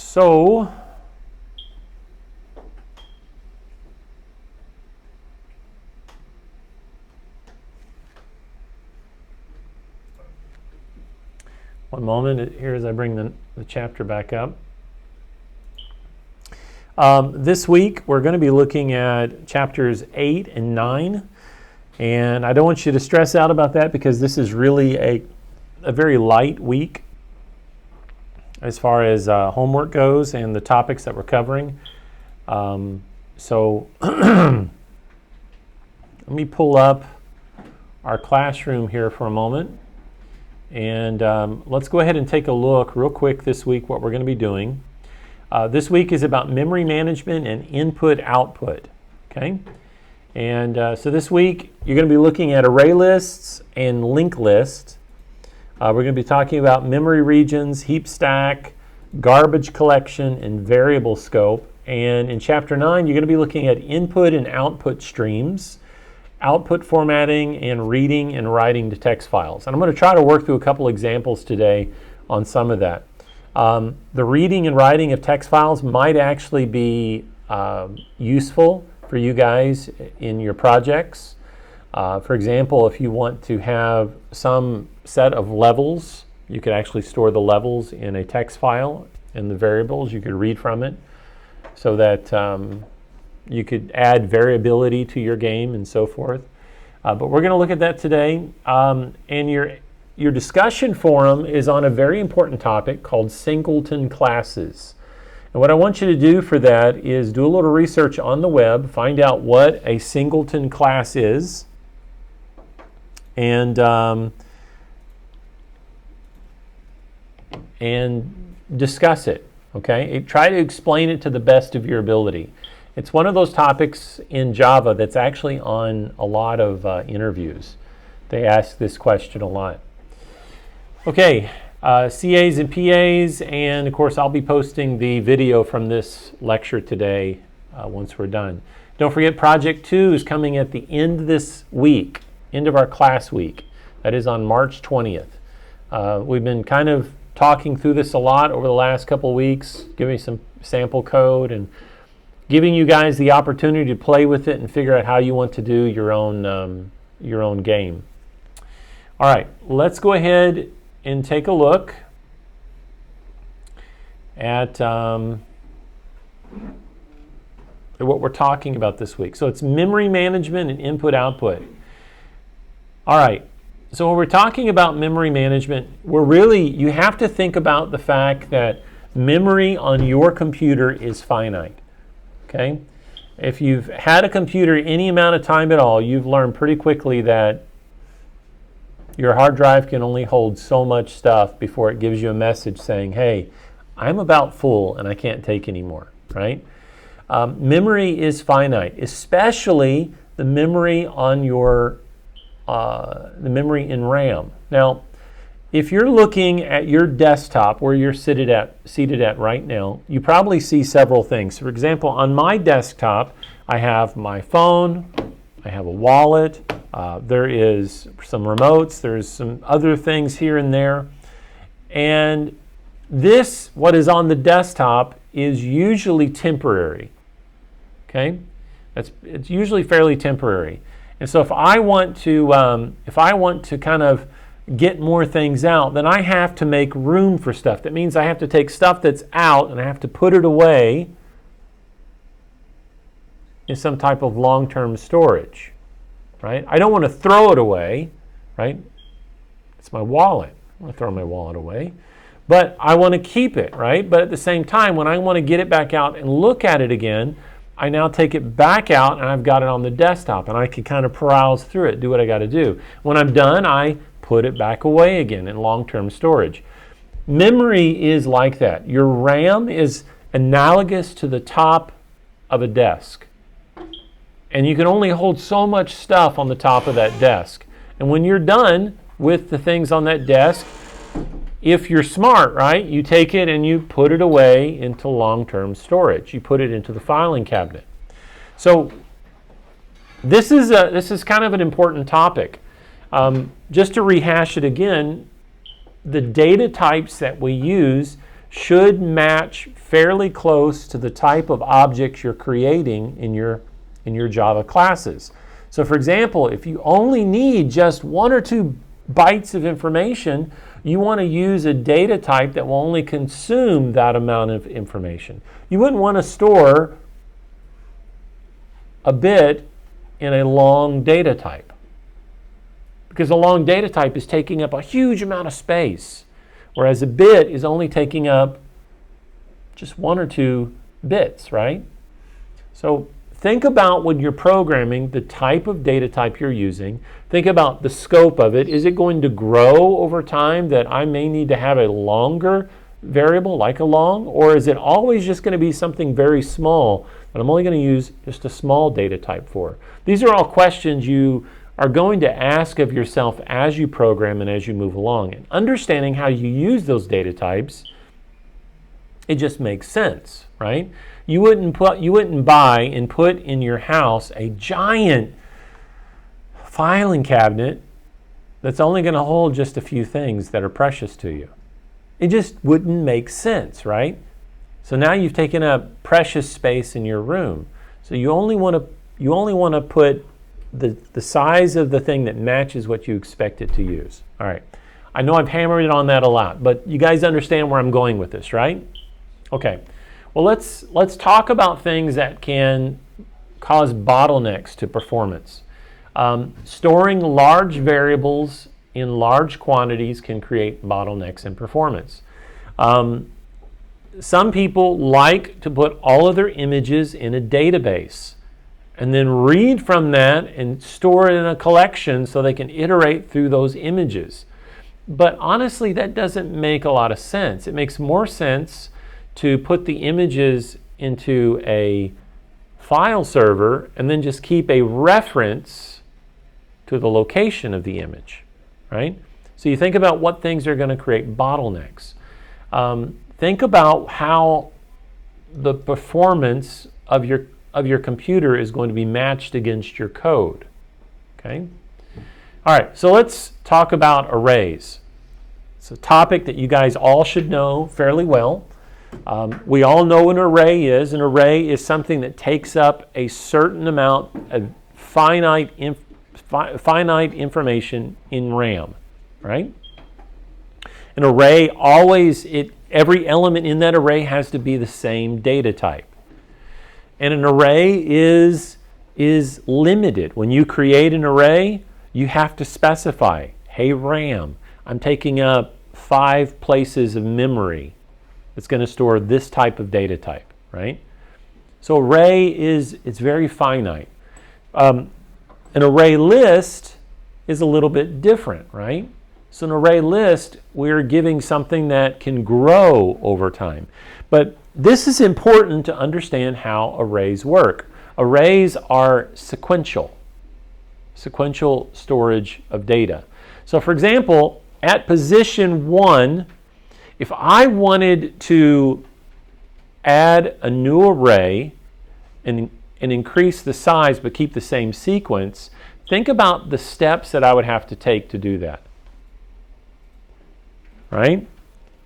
So one moment here as I bring the chapter back up. This week we're going to be looking at chapters 8 and 9, and I don't want you to stress out about that because this is really a very light week as far as homework goes and the topics that we're covering. So let me pull up our classroom here for a moment, and let's go ahead and take a look real quick this week what we're going to be doing. This week is about memory management and input-output, okay? And so this week you're going to be looking at ArrayLists and LinkedList. We're going to be talking about memory regions, heap stack, garbage collection, and variable scope. And in Chapter 9, you're going to be looking at input and output streams, output formatting, and reading and writing to text files. And I'm going to try to work through a couple examples today on some of that. The reading and writing of text files might actually be useful for you guys in your projects. For example, if you want to have some set of levels, you could actually store the levels in a text file, and the variables you could read from it so that you could add variability to your game and so forth. But we're going to look at that today. And your discussion forum is on a very important topic called singleton classes. And what I want you to do for that is do a little research on the web, find out what a singleton class is, and discuss it, okay? Try to explain it to the best of your ability. It's one of those topics in Java that's actually on a lot of interviews. They ask this question a lot. Okay, CAs and PAs, and of course I'll be posting the video from this lecture today once we're done. Don't forget Project 2 is coming at the end of this week, end of our class week. That is on March 20th. We've been kind of talking through this a lot over the last couple weeks, giving some sample code and giving you guys the opportunity to play with it and figure out how you want to do your own game. All right, let's go ahead and take a look at what we're talking about this week. So it's memory management and input-output. All right, so when we're talking about memory management, you have to think about the fact that memory on your computer is finite, okay? If you've had a computer any amount of time at all, you've learned pretty quickly that your hard drive can only hold so much stuff before it gives you a message saying, hey, I'm about full and I can't take any more, right? Memory is finite, especially the memory on the memory in RAM. Now, if you're looking at your desktop where you're seated at right now, you probably see several things. For example, on my desktop, I have my phone, I have a wallet, there is some remotes, there's some other things here and there. And this, what is on the desktop, is usually temporary. Okay? It's usually fairly temporary. And so if I want to kind of get more things out, then I have to make room for stuff. That means I have to take stuff that's out and I have to put it away in some type of long-term storage, right? I don't want to throw it away, right? It's my wallet. I want to throw my wallet away. But I want to keep it, right? But at the same time, when I want to get it back out and look at it again, I now take it back out and I've got it on the desktop and I can kind of browse through it, do what I got to do. When I'm done, I put it back away again in long-term storage. Memory is like that. Your RAM is analogous to the top of a desk. And you can only hold so much stuff on the top of that desk. And when you're done with the things on that desk, if you're smart, right, you take it and you put it away into long-term storage. You put it into the filing cabinet. So this is kind of an important topic. Just to rehash it again, the data types that we use should match fairly close to the type of objects you're creating in your Java classes. So for example, if you only need just 1 or 2 bytes of information, you want to use a data type that will only consume that amount of information. You wouldn't want to store a bit in a long data type, because a long data type is taking up a huge amount of space, whereas a bit is only taking up just 1 or 2 bits, right? So think about when you're programming the type of data type you're using. Think about the scope of it. Is it going to grow over time that I may need to have a longer variable like a long, or is it always just going to be something very small that I'm only going to use just a small data type for? These are all questions you are going to ask of yourself as you program and as you move along. And understanding how you use those data types, it just makes sense, right? You wouldn't buy and put in your house a giant filing cabinet that's only going to hold just a few things that are precious to you. It just wouldn't make sense, right? So now you've taken up precious space in your room. So you only want to put the size of the thing that matches what you expect it to use. All right. I know I've hammered it on that a lot, but you guys understand where I'm going with this, right? Okay. Well, let's talk about things that can cause bottlenecks to performance. Storing large variables in large quantities can create bottlenecks in performance. Some people like to put all of their images in a database and then read from that and store it in a collection so they can iterate through those images. But honestly, that doesn't make a lot of sense. It makes more sense to put the images into a file server and then just keep a reference to the location of the image, right? So you think about what things are going to create bottlenecks. Think about how the performance of your computer is going to be matched against your code, okay? All right, so let's talk about arrays. It's a topic that you guys all should know fairly well. We all know what an array is. An array is something that takes up a certain amount of finite information in RAM, right? An array every element in that array has to be the same data type. And an array is limited. When you create an array, you have to specify, hey RAM, I'm taking up 5 places of memory. It's going to store this type of data type, right? So array it's very finite. An array list is a little bit different, right? So an array list, we're giving something that can grow over time. But this is important to understand how arrays work. Arrays are sequential storage of data. So for example, at position 1, if I wanted to add a new array and increase the size but keep the same sequence, think about the steps that I would have to take to do that. Right?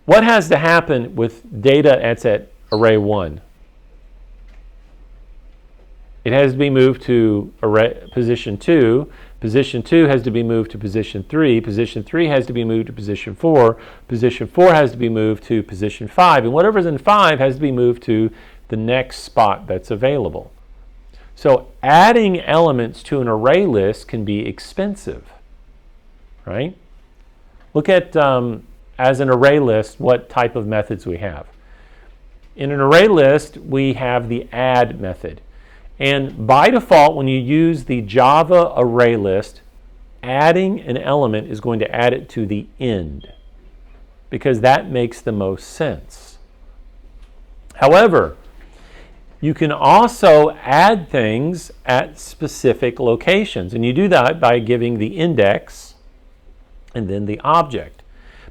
What has to happen with data that's at array 1? It has to be moved to position 2. Position 2 has to be moved to position 3. Position 3 has to be moved to position 4. Position 4 has to be moved to position 5. And whatever's in 5 has to be moved to the next spot that's available. So adding elements to an array list can be expensive, right? Look at, as an array list, what type of methods we have. In an array list, we have the add method. And by default, when you use the Java array list, adding an element is going to add it to the end, because that makes the most sense. However, you can also add things at specific locations, and you do that by giving the index and then the object.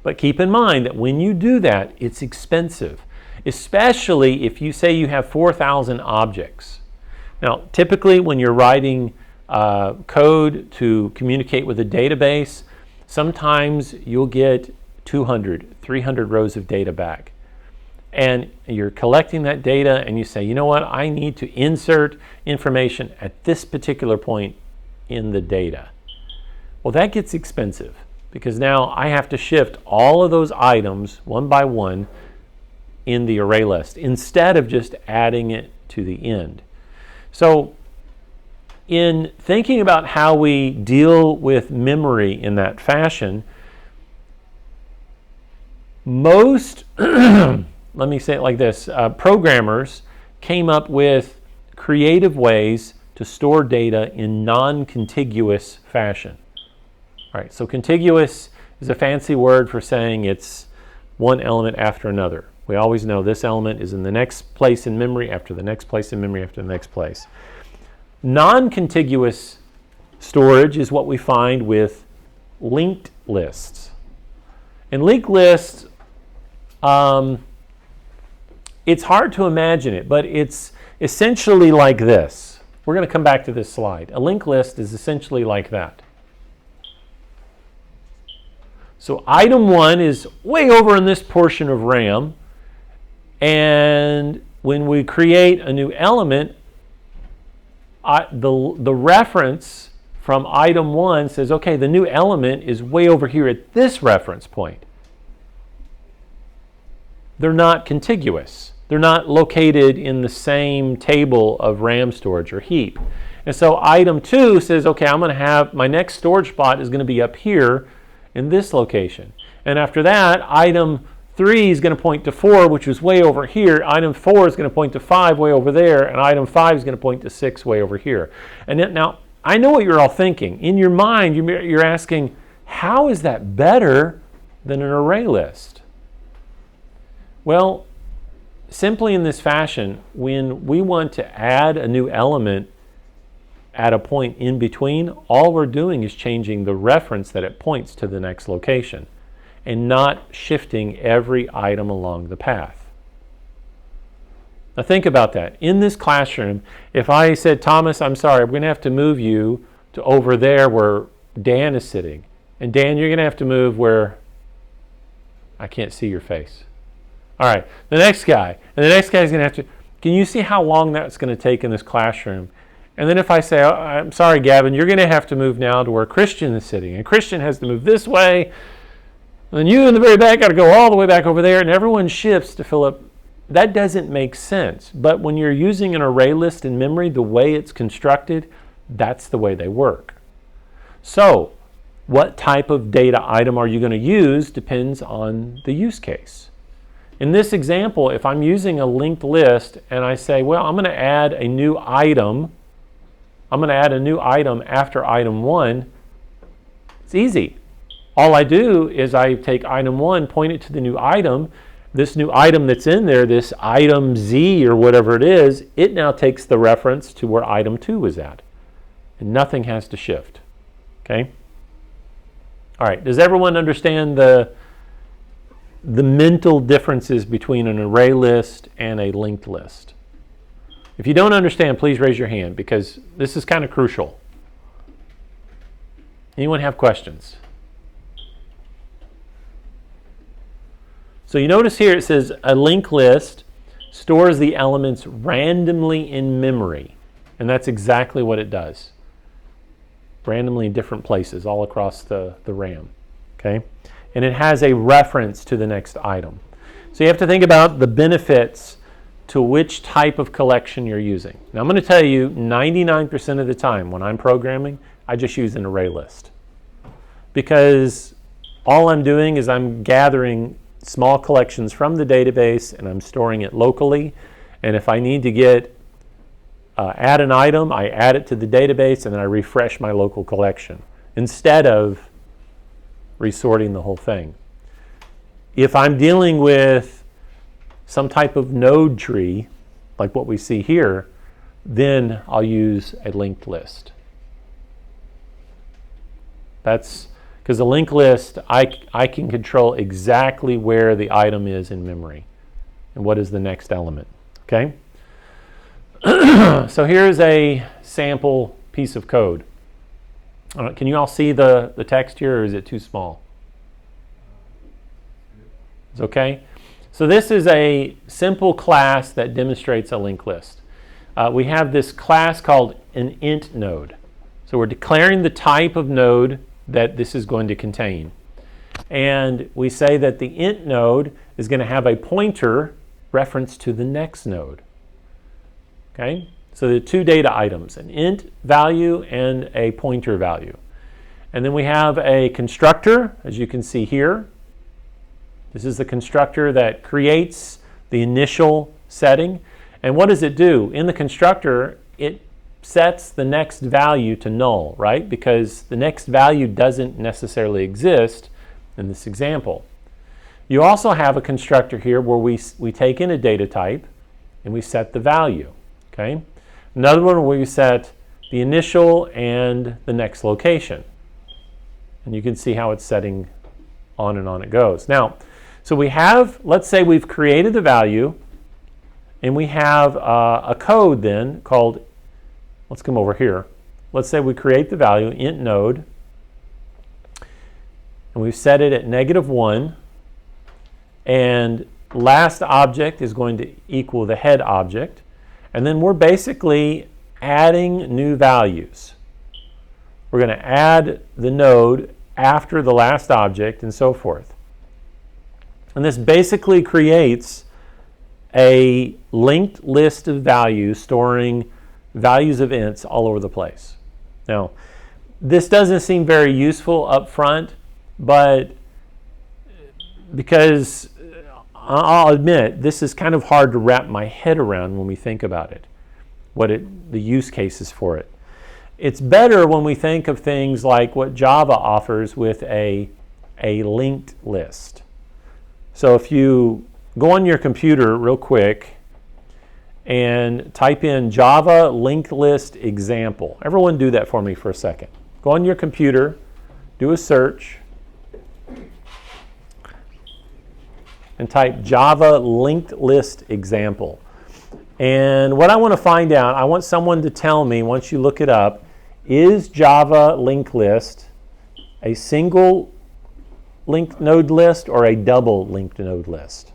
But keep in mind that when you do that, it's expensive, especially if you say you have 4,000 objects. Now, typically when you're writing code to communicate with a database, sometimes you'll get 200, 300 rows of data back. and you're collecting that data and you say, you know what, I need to insert information at this particular point in the data. Well, that gets expensive because now I have to shift all of those items one by one in the array list instead of just adding it to the end. So in thinking about how we deal with memory in that fashion, most, let me say it like this, programmers came up with creative ways to store data in non-contiguous fashion. All right, so contiguous is a fancy word for saying it's one element after another. We always know this element is in the next place in memory after the next place in memory after the next place. Non-contiguous storage is what we find with linked lists. And linked lists, it's hard to imagine it, but it's essentially like this. We're going to come back to this slide. A linked list is essentially like that. So item 1 is way over in this portion of RAM, and when we create a new element, the reference from item 1 says, okay, the new element is way over here at this reference point. They're not contiguous. They're not located in the same table of RAM storage or heap. And so item 2 says, okay, I'm going to have my next storage spot is going to be up here in this location. And after that, item 3 is going to point to 4, which is way over here. Item 4 is going to point to 5 way over there. And item 5 is going to point to 6 way over here. And now, I know what you're all thinking. In your mind, you're asking, how is that better than an array list? Well, simply in this fashion, when we want to add a new element at a point in between, all we're doing is changing the reference that it points to the next location and not shifting every item along the path. Now think about that. In this classroom, if I said, Thomas, I'm sorry, I'm going to have to move you to over there where Dan is sitting. And Dan, you're going to have to move where I can't see your face. All right, the next guy. And the next guy is going to have to, can you see how long that's going to take in this classroom? And then if I say, oh, I'm sorry, Gavin, you're going to have to move now to where Christian is sitting. And Christian has to move this way. And then you in the very back got to go all the way back over there. And everyone shifts to fill up. That doesn't make sense. But when you're using an array list in memory, the way it's constructed, that's the way they work. So what type of data item are you going to use depends on the use case. In this example, if I'm using a linked list and I say, well, I'm going to add a new item, after item 1, it's easy. All I do is I take item 1, point it to the new item. This new item that's in there, this item Z or whatever it is, it now takes the reference to where item 2 is at. And nothing has to shift. Okay? All right, does everyone understand the mental differences between an array list and a linked list? If you don't understand, please raise your hand because this is kind of crucial. Anyone have questions? So you notice here it says a linked list stores the elements randomly in memory. And that's exactly what it does. Randomly in different places all across the RAM. Okay? And it has a reference to the next item. So you have to think about the benefits to which type of collection you're using. Now I'm going to tell you 99% of the time when I'm programming, I just use an array list. Because all I'm doing is I'm gathering small collections from the database and I'm storing it locally. And if I need to add an item, I add it to the database and then I refresh my local collection instead of resorting the whole thing. If I'm dealing with some type of node tree, like what we see here, then I'll use a linked list. That's because a linked list, I can control exactly where the item is in memory and what is the next element. Okay? So here's a sample piece of code. Can you all see the text here, or is it too small? It's okay? So this is a simple class that demonstrates a linked list. We have this class called an int node. So we're declaring the type of node that this is going to contain. And we say that the int node is going to have a pointer reference to the next node. Okay? So the two data items, an int value and a pointer value. And then we have a constructor, as you can see here. This is the constructor that creates the initial setting. And what does it do? In the constructor, it sets the next value to null, right? Because the next value doesn't necessarily exist in this example. You also have a constructor here where we take in a data type and we set the value, okay? Another one where we set the initial and the next location. And you can see how it's setting on and on it goes. Now, so we have, let's say we've created the value and we have a code then called, let's come over here. Let's say we create the value, int node, and we've set it at -1, and last object is going to equal the head object, and then we're basically adding new values. We're going to add the node after the last object and so forth. And this basically creates a linked list of values storing values of ints all over the place. Now, this doesn't seem very useful up front, but because I'll admit this is kind of hard to wrap my head around when we think about it, the use cases for it. It's better when we think of things like what Java offers with a linked list. So if you go on your computer real quick and type in Java linked list example. Everyone do that for me for a second. Go on your computer, do a search, and type Java linked list example. And what I want to find out, I want someone to tell me once you look it up, is Java linked list a single linked node list or a double linked node list?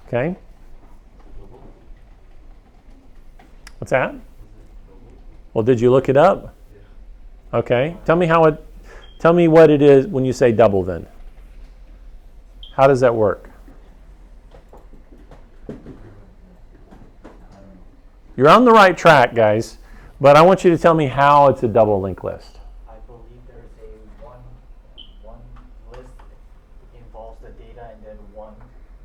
Okay? What's that? Well, did you look it up? Okay. Tell me what it is when you say double then. How does that work? You're on the right track, guys, but I want you to tell me how it's a double linked list. I believe there's a one list involves the data, and then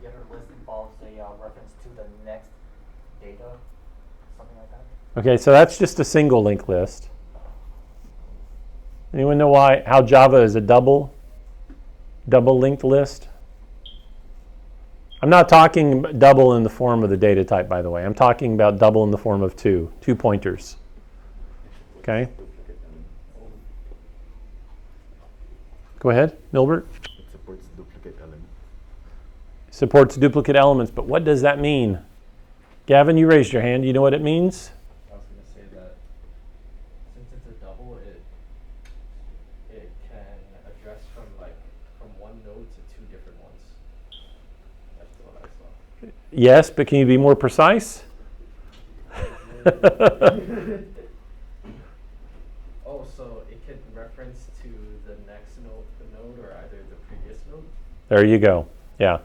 the other list involves a reference to the next data, something like that. Okay, so that's just a single linked list. Anyone know how Java is a double linked list? I'm not talking double in the form of the data type, by the way. I'm talking about double in the form of two pointers. Okay? Go ahead, Milbert. It supports duplicate elements. Supports duplicate elements, but what does that mean? Gavin, you raised your hand. Do you know what it means? I was going to say that since it's a double, it can address from one node to two different ones. That's what I saw. Yes, but can you be more precise? Oh, so it can reference to the next node or either the previous node? There you go. Yeah.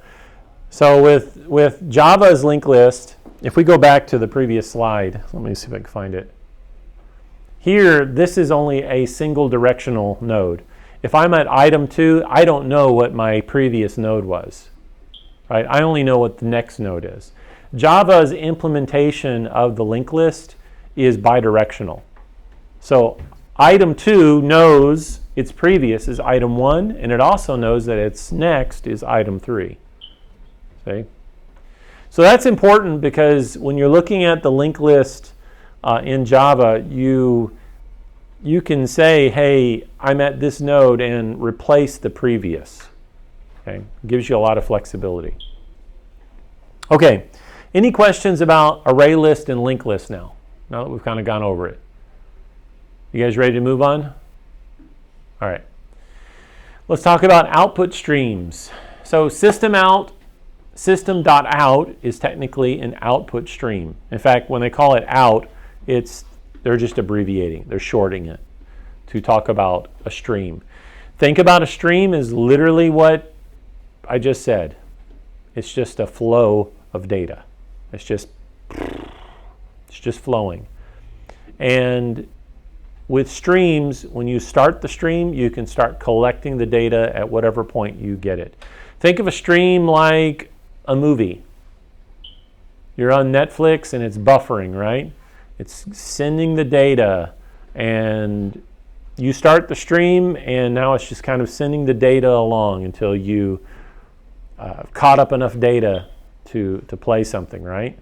So with Java's linked list, if we go back to the previous slide, let me see if I can find it. Here, this is only a single directional node. If I'm at item 2, I don't know what my previous node was. Right? I only know what the next node is. Java's implementation of the linked list is bidirectional. So item 2 knows its previous is item 1, and it also knows that its next is item 3. See? So that's important because when you're looking at the linked list in Java, you can say, hey, I'm at this node and replace the previous. Okay? Gives you a lot of flexibility. Okay, any questions about ArrayList and linked list now that we've kind of gone over it? You guys ready to move on? All right. Let's talk about output streams. So system out system.out is technically an output stream. In fact, when they call it out, they're just abbreviating. They're shorting it to talk about a stream. Think about a stream as literally what I just said. It's just a flow of data. It's just flowing. And with streams, when you start the stream, you can start collecting the data at whatever point you get it. Think of a stream like a movie. You're on Netflix and it's buffering, right? It's sending the data, and you start the stream, and now it's just kind of sending the data along until you caught up enough data to play something, right?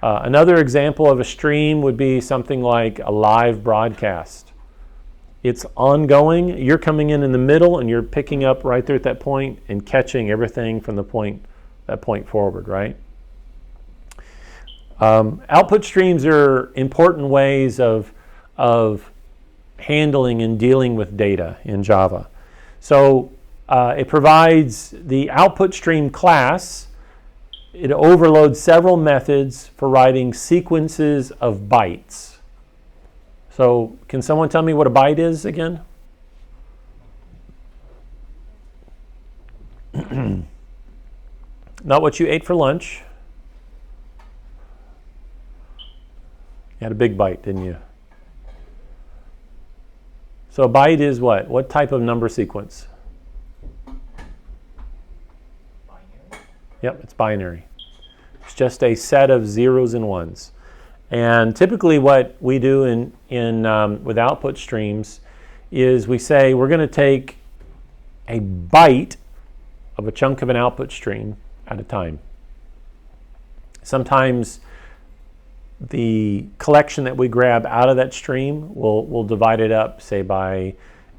Another example of a stream would be something like a live broadcast. It's ongoing. You're coming in the middle, and you're picking up right there at that point and catching everything from that point forward, right? Output streams are important ways of handling and dealing with data in Java. So it provides the output stream class. It overloads several methods for writing sequences of bytes. So can someone tell me what a byte is again? Not what you ate for lunch. You had a big bite, didn't you? So a byte is what? What type of number sequence? Binary? Yep, it's binary. It's just a set of zeros and ones. And typically what we do with output streams is we say we're going to take a byte of a chunk of an output stream at a time. Sometimes the collection that we grab out of that stream, we'll divide it up, say, by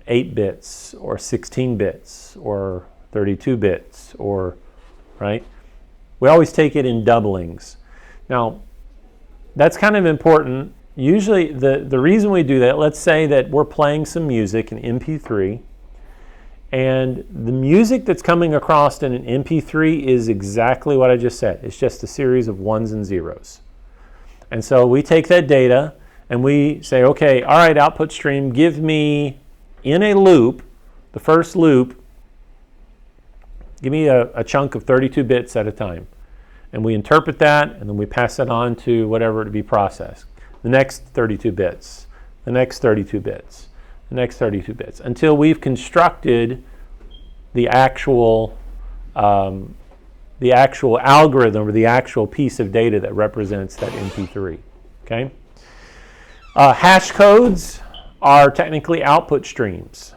8 bits or 16 bits or 32 bits, or, right? We always take it in doublings. Now, that's kind of important. Usually, the reason we do that, let's say that we're playing some music in MP3, and the music that's coming across in an MP3 is exactly what I just said. It's just a series of ones and zeros. And so we take that data and we say, okay, all right, output stream, give me in a loop, the first loop, give me a chunk of 32 bits at a time. And we interpret that, and then we pass it on to whatever to be processed. The next 32 bits, the next 32 bits, the next 32 bits, until we've constructed the actual algorithm or the actual piece of data that represents that MP3. Okay? Hash codes are technically output streams.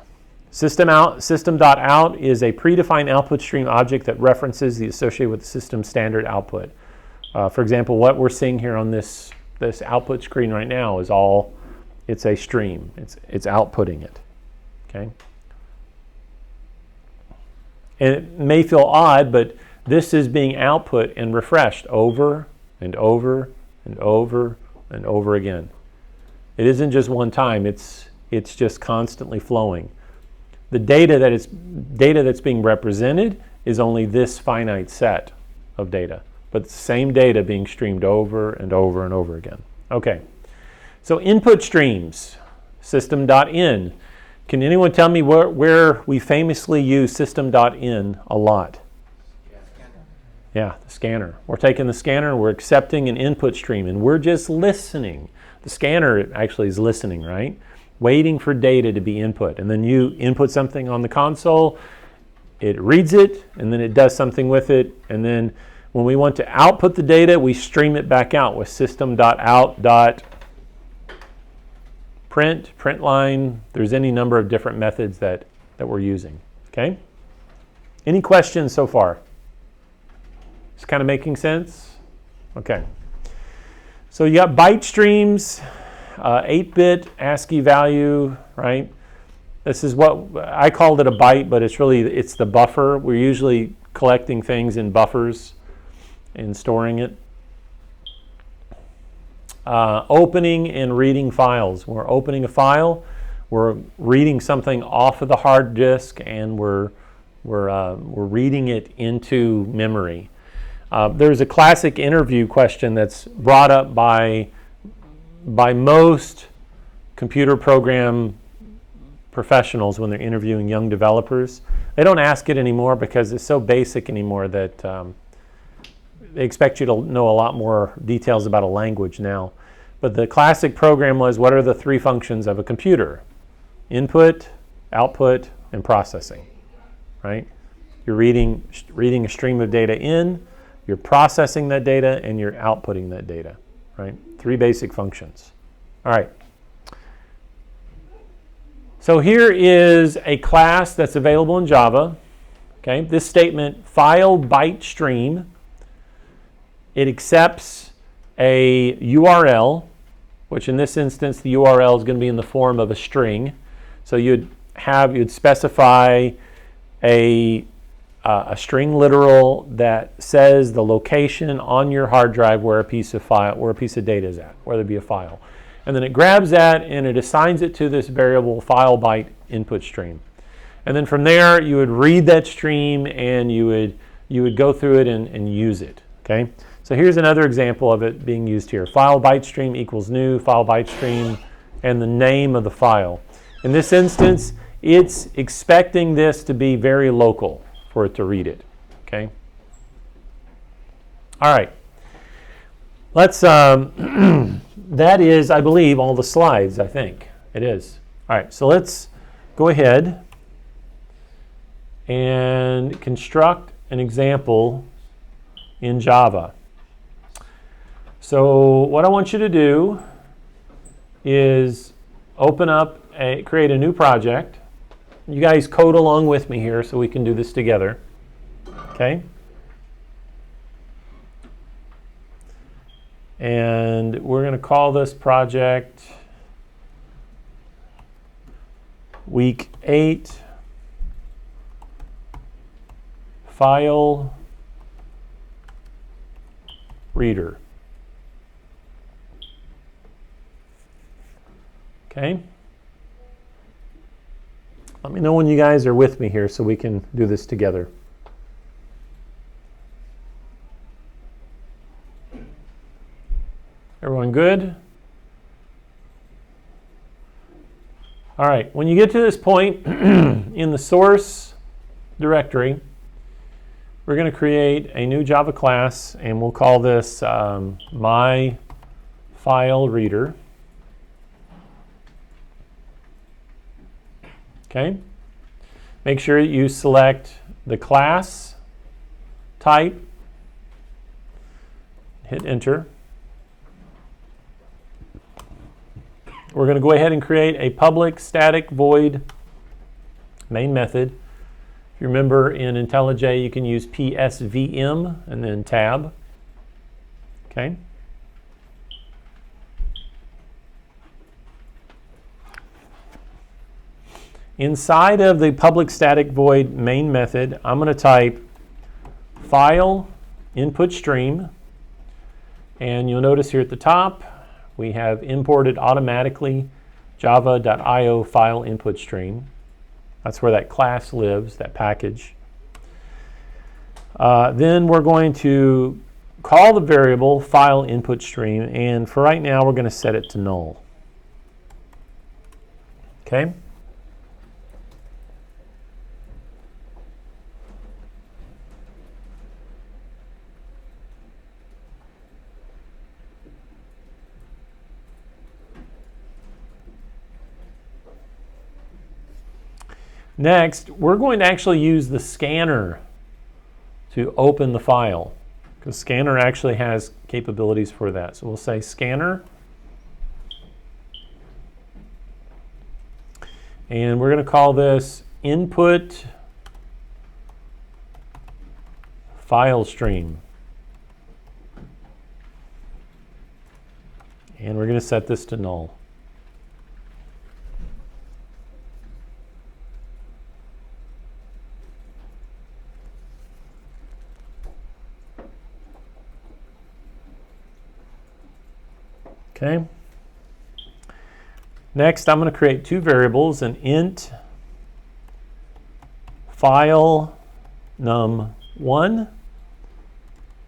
System.out is a predefined output stream object that references the associated with the system standard output. For example, what we're seeing here on this output screen right now is it's a stream. It's outputting it. Okay? And it may feel odd, but this is being output and refreshed over and over and over and over again. It isn't just one time. It's just constantly flowing. The data that's being represented is only this finite set of data, but the same data being streamed over and over and over again. Okay, so input streams, system.in. Can anyone tell me where we famously use system.in a lot? Yeah, the scanner. We're taking the scanner and we're accepting an input stream, and we're just listening. The scanner actually is listening, right? Waiting for data to be input. And then you input something on the console, it reads it, and then it does something with it. And then when we want to output the data, we stream it back out with system.out.print line. There's any number of different methods that we're using. Okay? Any questions so far? It's kind of making sense? Okay. So you got byte streams, 8-bit ASCII value, right? This is what I called it a byte, but it's the buffer. We're usually collecting things in buffers and storing it. Opening and reading files. When we're opening a file, we're reading something off of the hard disk, and we're reading it into memory. There's a classic interview question that's brought up by most computer program professionals when they're interviewing young developers. They don't ask it anymore because it's so basic anymore that they expect you to know a lot more details about a language now. But the classic program was, what are the three functions of a computer? Input, output, and processing, right? You're reading a stream of data in, you're processing that data, and you're outputting that data, right? Three basic functions. All right. So here is a class that's available in Java. Okay, this statement, file byte stream, it accepts a URL, which in this instance the URL is going to be in the form of a string. So you'd specify a string literal that says the location on your hard drive where a piece of data is at, whether it be a file. And then it grabs that and it assigns it to this variable file byte input stream. And then from there you would read that stream and you would go through it and use it. Okay? So here's another example of it being used here. File byte stream equals new file byte stream and the name of the file. In this instance, it's expecting this to be very local for it to read it. Okay? All right. Let's, that is, I believe, all the slides, I think. It is. All right, so let's go ahead and construct an example in Java. So what I want you to do is create a new project. You guys code along with me here so we can do this together. Okay? And we're going to call this project Week 8 File Reader. Okay? Let me know when you guys are with me here so we can do this together. Everyone good? All right, when you get to this point in the source directory, we're going to create a new Java class and we'll call this my file reader. Okay? Make sure you select the class type, hit enter. We're going to go ahead and create a public static void main method. If you remember in IntelliJ, you can use PSVM and then tab. Okay. Inside of the public static void main method, I'm going to type file input stream, and you'll notice here at the top we have imported automatically java.io file input stream. That's where that class lives, that package. Then we're going to call the variable file input stream, and for right now we're going to set it to null. Okay? Next, we're going to actually use the scanner to open the file, because scanner actually has capabilities for that. So we'll say scanner, and we're going to call this input file stream. And we're going to set this to null. Okay. Next, I'm going to create two variables, an int file num1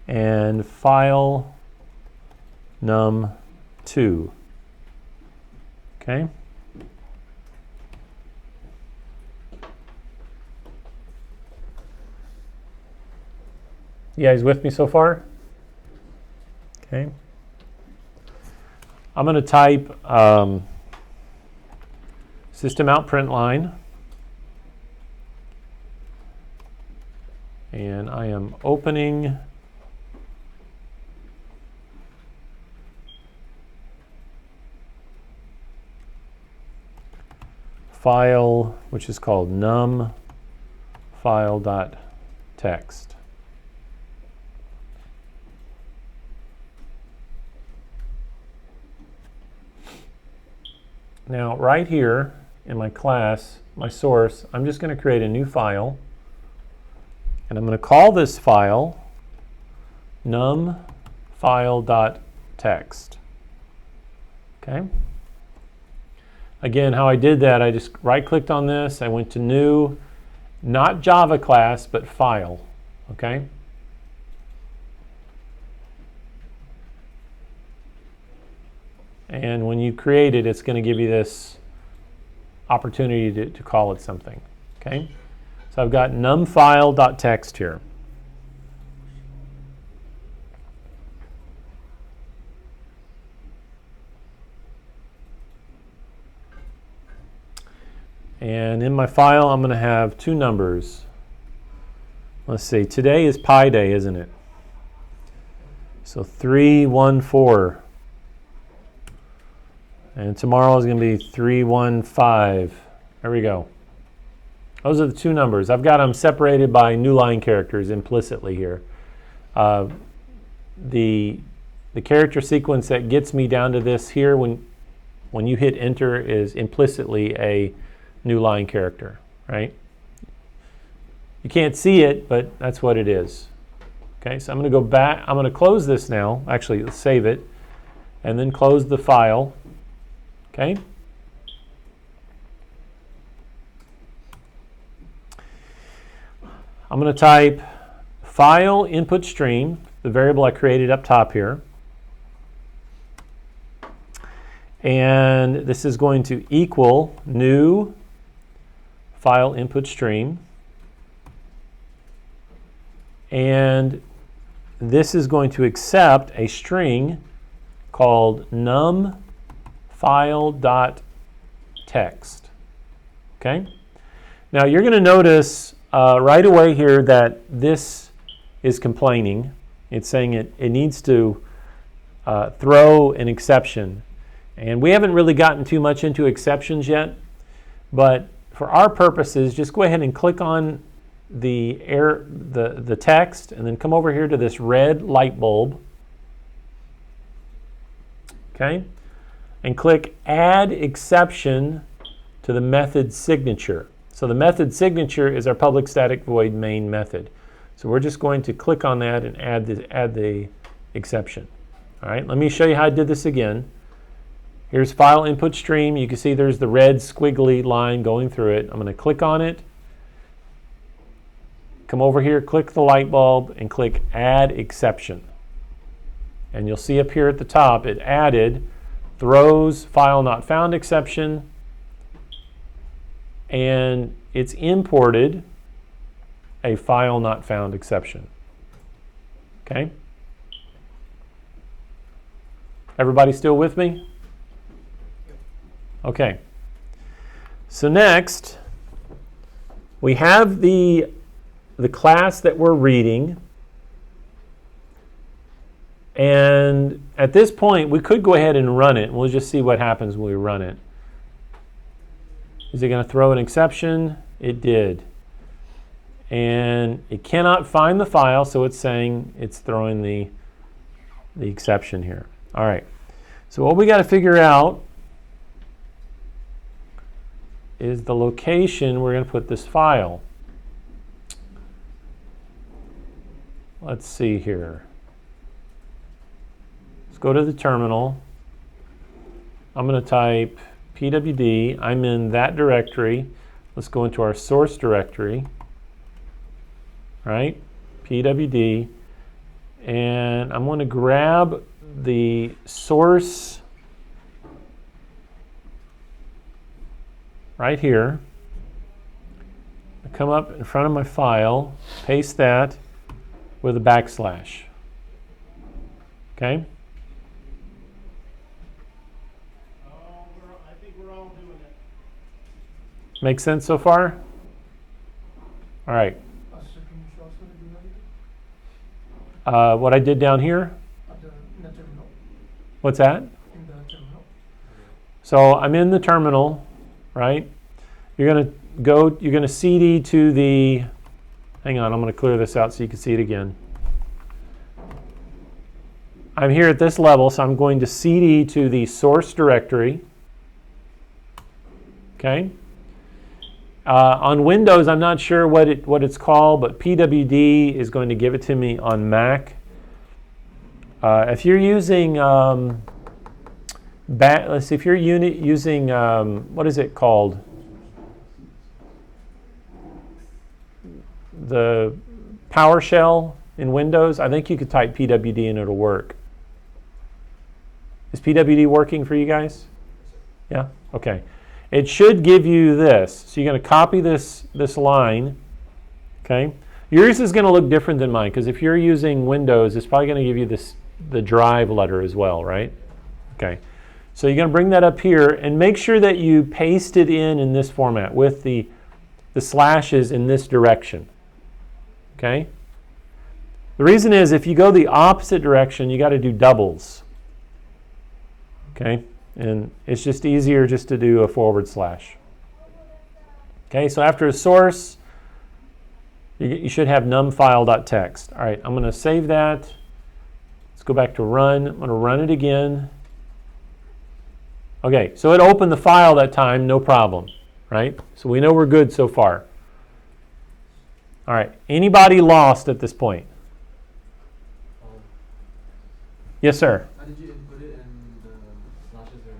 and file num2. Okay? You guys with me so far? Okay. I'm going to type system out print line. And I am opening file, which is called num file.txt. Now, right here in my class, my source, I'm just going to create a new file. And I'm going to call this file num file.txt. Okay? Again, how I did that, I just right-clicked on this. I went to new, not Java class, but file. Okay? And when you create it, it's going to give you this opportunity to call it something. Okay? So I've got numfile.txt here. And in my file, I'm going to have two numbers. Let's see, today is Pi Day, isn't it? So 314. And tomorrow is going to be 315. There we go. Those are the two numbers. I've got them separated by new line characters implicitly here. The character sequence that gets me down to this here when you hit enter is implicitly a new line character, right? You can't see it, but that's what it is. Okay, so I'm going to go back. I'm going to close this now. Actually, let's save it, and then close the file. Okay. I'm going to type file input stream, the variable I created up top here. And this is going to equal new file input stream. And this is going to accept a string called num file.txt. Okay? Now you're going to notice right away here that this is complaining. It's saying it needs to throw an exception. And we haven't really gotten too much into exceptions yet, but for our purposes, just go ahead and click on the text and then come over here to this red light bulb. Okay? And click Add Exception to the method signature. So the method signature is our public static void main method. So we're just going to click on that and add the exception. All right, let me show you how I did this again. Here's file input stream. You can see there's the red squiggly line going through it. I'm going to click on it. Come over here, click the light bulb, and click Add Exception. And you'll see up here at the top, it added throws file not found exception, and it's imported a file not found exception. Okay? Everybody still with me? Okay. So next, we have the class that we're reading. And at this point, we could go ahead and run it. And we'll just see what happens when we run it. Is it going to throw an exception? It did. And it cannot find the file, so it's saying it's throwing the exception here. All right. So what we got to figure out is the location we're going to put this file. Let's see here. Let's go to the terminal. I'm going to type pwd. I'm in that directory. Let's go into our source directory. Right? pwd. and I'm going to grab the source right here. I come up in front of my file, paste that with a backslash. Okay? I think we're all doing it. Make sense so far? All right. Can you show us what to do now? What I did down here. In the terminal. What's that? In the terminal. So I'm in the terminal, right? You're going to cd to the, hang on, I'm going to clear this out so you can see it again. I'm here at this level, so I'm going to cd to the source directory. Okay. On Windows, I'm not sure what it's called, but PWD is going to give it to me on Mac. If you're using, let's see, if you're using, what is it called? The PowerShell in Windows, I think you could type PWD and it'll work. Is PWD working for you guys? Yeah? Okay. It should give you this. So you're going to copy this line. Okay? Yours is going to look different than mine because if you're using Windows, it's probably going to give you the drive letter as well, right? Okay. So you're going to bring that up here and make sure that you paste it in this format with the slashes in this direction. Okay? The reason is if you go the opposite direction, you got to do doubles. Okay? And it's just easier just to do a /. Okay, so after a source, you should have numfile.txt. All right, I'm going to save that. Let's go back to run. I'm going to run it again. Okay, so it opened the file that time, no problem, right? So we know we're good so far. All right, anybody lost at this point? Yes, sir. How did you input it in the slashes or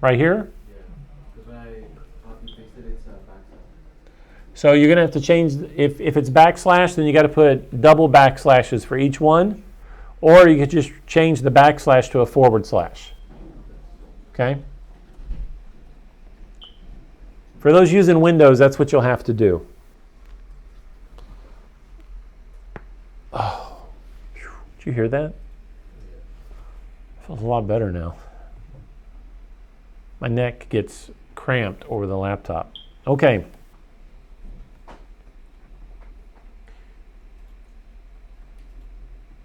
Right here? Yeah, because when I copy pasted it's backslash. So you're going to have to change, if it's backslash, then you got to put double backslashes for each one, or you could just change the backslash to a /. Okay? For those using Windows, that's what you'll have to do. Oh, did you hear that? Feels a lot better now. My neck gets cramped over the laptop. Okay.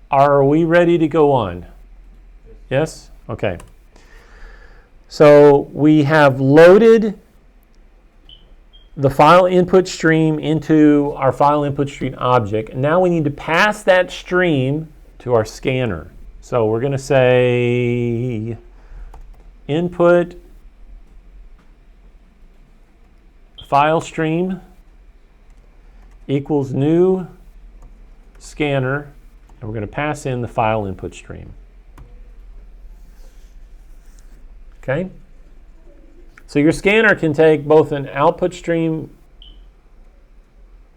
Are we ready to go on? Yes? Okay. So we have loaded the file input stream into our file input stream object. And now we need to pass that stream to our scanner. So we're going to say input file stream equals new scanner, and we're going to pass in the file input stream. Okay? So your scanner can take both an output stream,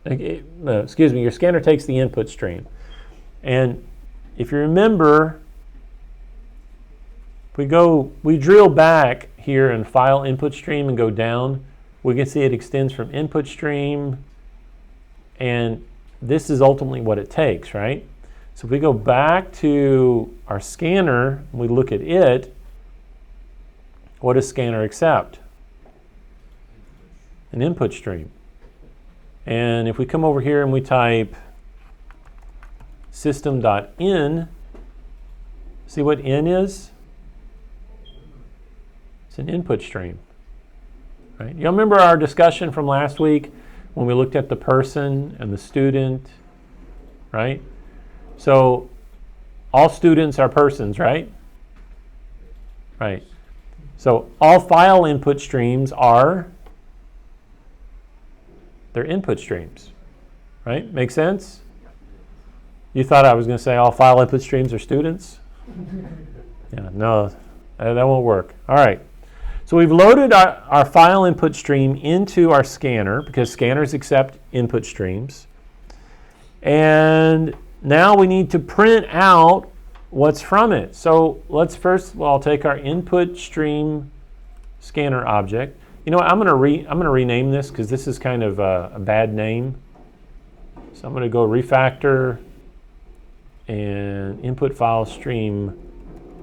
your scanner takes the input stream. And if you remember, we drill back here in file input stream and go down, we can see it extends from input stream, and this is ultimately what it takes, right? So if we go back to our scanner, and we look at it, what does scanner accept? An input stream. And if we come over here and we type system.in, see what in is? It's an input stream. Right? You remember our discussion from last week when we looked at the person and the student, right? So all students are persons, right? Right. So all file input streams they're input streams, right? Make sense? You thought I was going to say all file input streams are students? Yeah, no, that won't work. All right. So we've loaded our file input stream into our scanner because scanners accept input streams. And now we need to print out what's from it. So let's first of all take our input stream scanner object. You know what? I'm going to rename this because this is kind of a bad name. So I'm going to go refactor and input file stream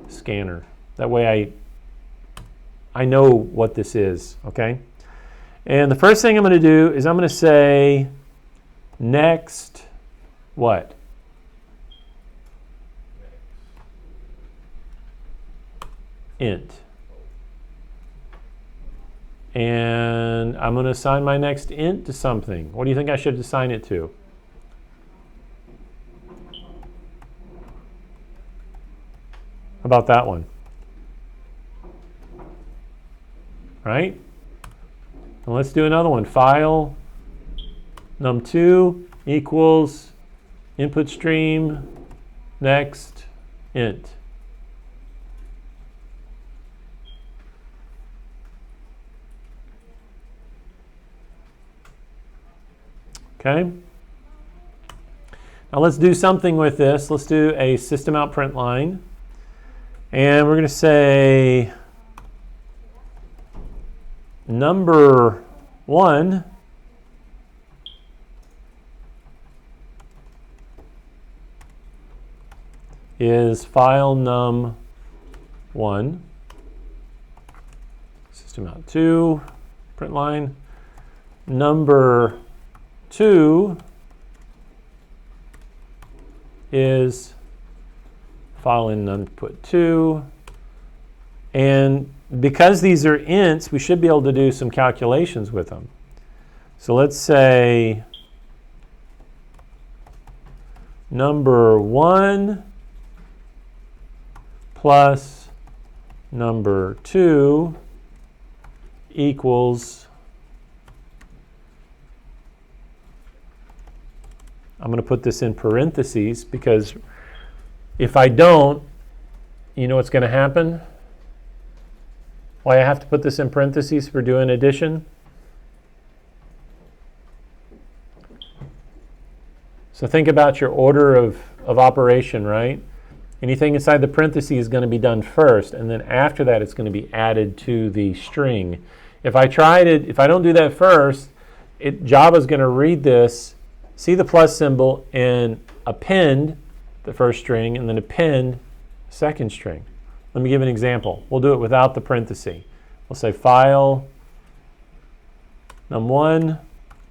scanner. That way I know what this is, okay? And the first thing I'm going to do is I'm going to say next what? Int. And I'm going to assign my next int to something. What do you think I should assign it to? How about that one? Right? And let's do another one. File num2 equals input stream next int. Okay. Now let's do something with this. Let's do a system out print line. And we're going to say number 1 is file num1. System out 2, print line. Number 2 is file in input 2. And because these are ints, we should be able to do some calculations with them. So let's say number 1 plus number 2 equals, I'm going to put this in parentheses because if I don't, you know what's going to happen? Why I have to put this in parentheses for doing addition? So think about your order of operation, right? Anything inside the parentheses is going to be done first, and then after that it's going to be added to the string. If I don't do that first, Java's going to read this, see the plus symbol, and append the first string, and then append the second string. Let me give an example. We'll do it without the parenthesis. We'll say file num1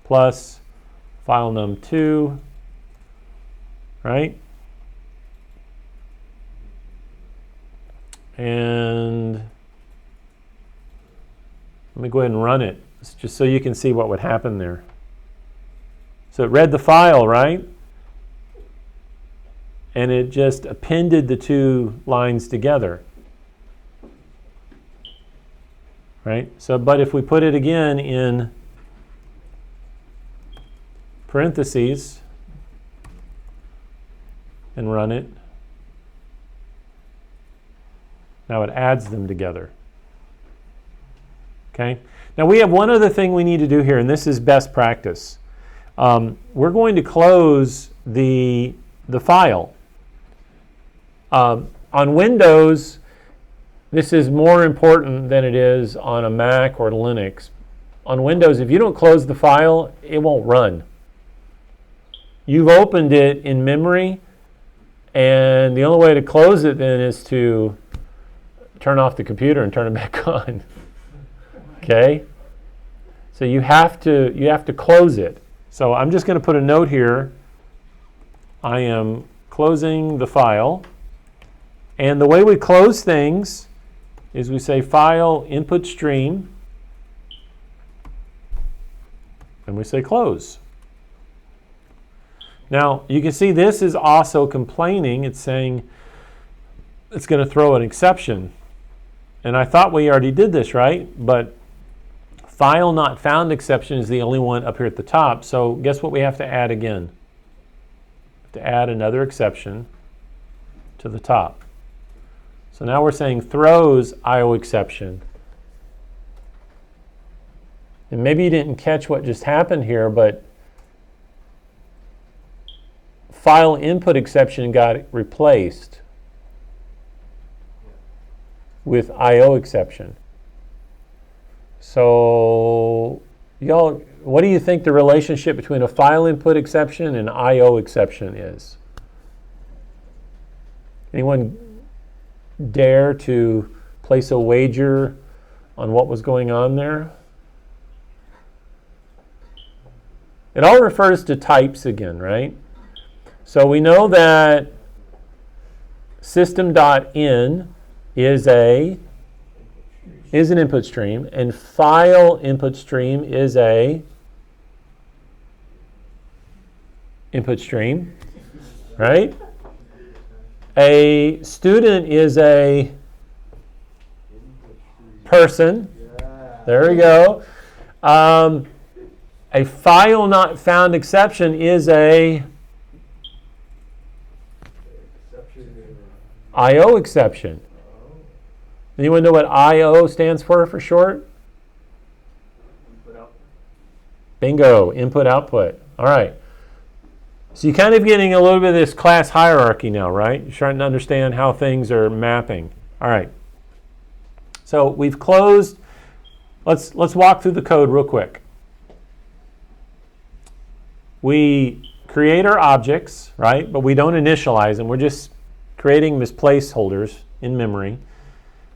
plus file num2, right? And let me go ahead and run it, just so you can see what would happen there. So it read the file, right? And it just appended the two lines together. Right? So, but if we put it again in parentheses and run it, now it adds them together. Okay? Now we have one other thing we need to do here, and this is best practice. We're going to close the file. On Windows, this is more important than it is on a Mac or Linux. On Windows, if you don't close the file, it won't run. You've opened it in memory, and the only way to close it then is to turn off the computer and turn it back on. Okay? So you have to close it. So I'm just going to put a note here. I am closing the file. And the way we close things is we say file input stream, and we say close. Now you can see this is also complaining. It's saying it's going to throw an exception. And I thought we already did this, right? But file not found exception is the only one up here at the top. So guess what we have to add again? We have to add another exception to the top. So now we're saying throws IO exception. And maybe you didn't catch what just happened here, but file input exception got replaced with IO exception. So, y'all, what do you think the relationship between a file input exception and IO exception is? Anyone dare to place a wager on what was going on there? It all refers to types again, right? So we know that system.in is an input stream, and file input stream is a input stream, right? A student is a person. There we go. A file not found exception is a IO exception. Anyone know what IO stands for short? Input output. Bingo, input output. All right. So you're kind of getting a little bit of this class hierarchy now, right? You're trying to understand how things are mapping. All right. So we've closed. Let's walk through the code real quick. We create our objects, right? But we don't initialize them. We're just creating them as placeholders in memory.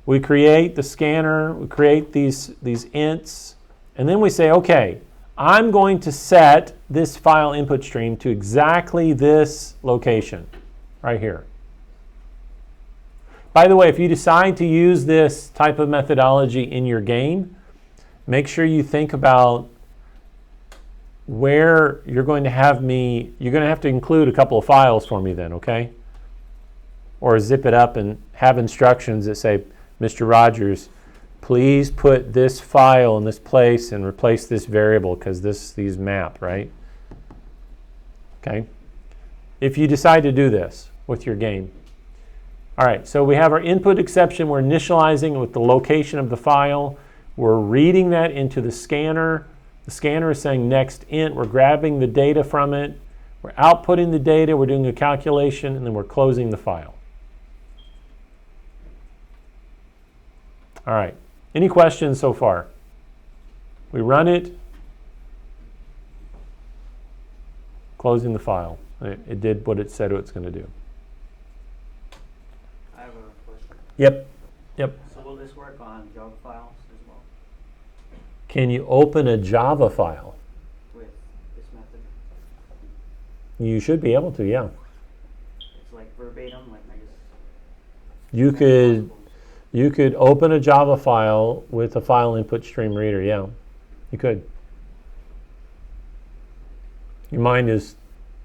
We create the scanner. We create these ints. And then we say, okay, I'm going to set this file input stream to exactly this location right here. By the way, if you decide to use this type of methodology in your game, make sure you think about where you're going to have to include a couple of files for me then, okay? Or zip it up and have instructions that say, Mr. Rogers, please put this file in this place and replace this variable because these map, right? Okay? If you decide to do this with your game. All right, so we have our input exception. We're initializing with the location of the file. We're reading that into the scanner. The scanner is saying next int. We're grabbing the data from it. We're outputting the data. We're doing a calculation, and then we're closing the file. All right. Any questions so far? We run it. Closing the file. It did what it said it's going to do. I have a question. Yep. So will this work on Java files as well Can you open a Java file? with this method? You should be able to, yeah. It's like verbatim, like I just. You could open a Java file with a file input stream reader, yeah. You could. Your mind is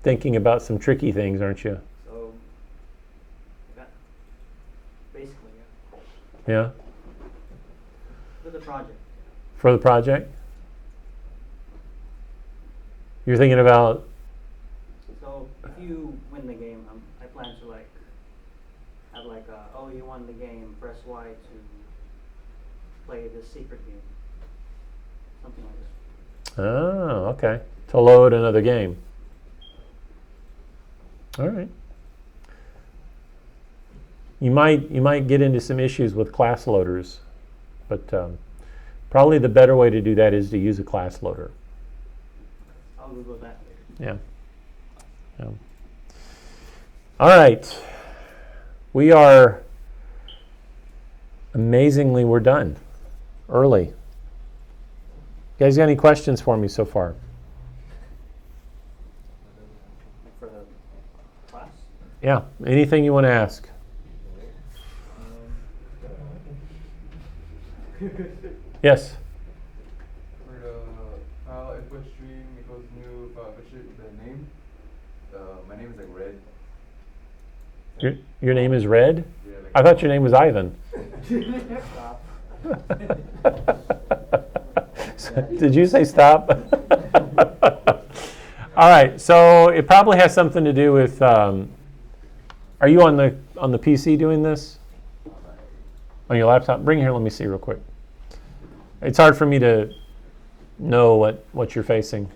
thinking about some tricky things, aren't you? So, basically, yeah. Yeah? For the project. For the project? You're thinking about, So if you win the game, I plan to like have like oh, you won the game, press Y to play this secret game. Something like this. oh, okay. To load another game. All right. You might get into some issues with class loaders, but probably the better way to do that is to use a class loader. I'll Google that later. Yeah. All right. We are amazingly, we're done early. You guys got any questions for me so far? For the class? Yeah. Anything you want to ask? Yes. For the file input stream, it goes new file input stream, the name. My name is like Red. Your name is Red? Yeah, like I thought your name was Ivan. Did you say stop? All right, so it probably has something to do with, are you on the PC doing this? On your laptop? Bring it here, let me see real quick. It's hard for me to know what you're facing.